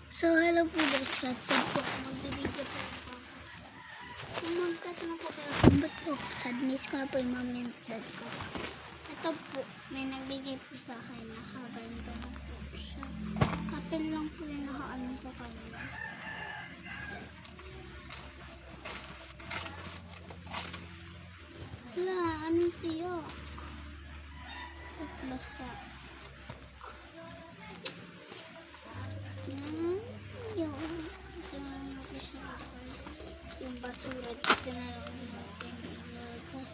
So, hello po guys. Katsa po ako. Magbibideo po ako. Kung magkatanong po kayo kung ba't po ako sad, miss ko na po yung mami and daddy ko. Ito po, may nagbigay po sa akin na ganito na po siya. Kapil lang po yung nakaano sa kanila. Wala, anong tiyo? Lasa. Yung basura dito na lang natin ilagay.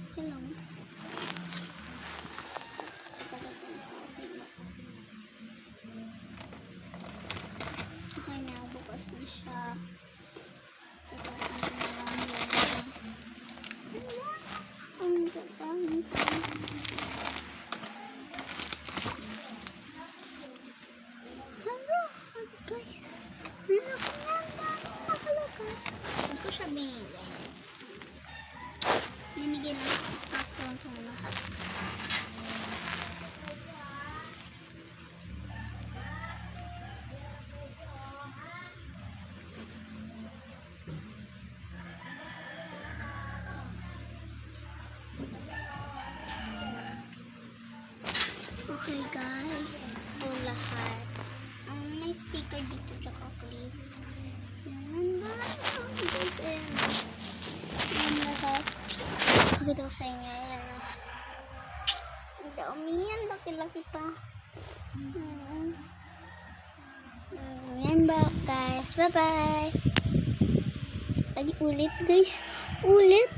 Okay lang. Okay na, bukas na siya. Ang gagamit. Guys, nakalaga. Hindi ko siya binili. Binigyan lang ako itong lahat. Okay guys, ito lahat. May sticker dito tsaka clip. Yan guys, yan lahat. Pakita ko sa inyo. Yan. Ang dami yan, laki-laki pa. Yan ba guys, bye bye. Tadi ulit guys, ulit.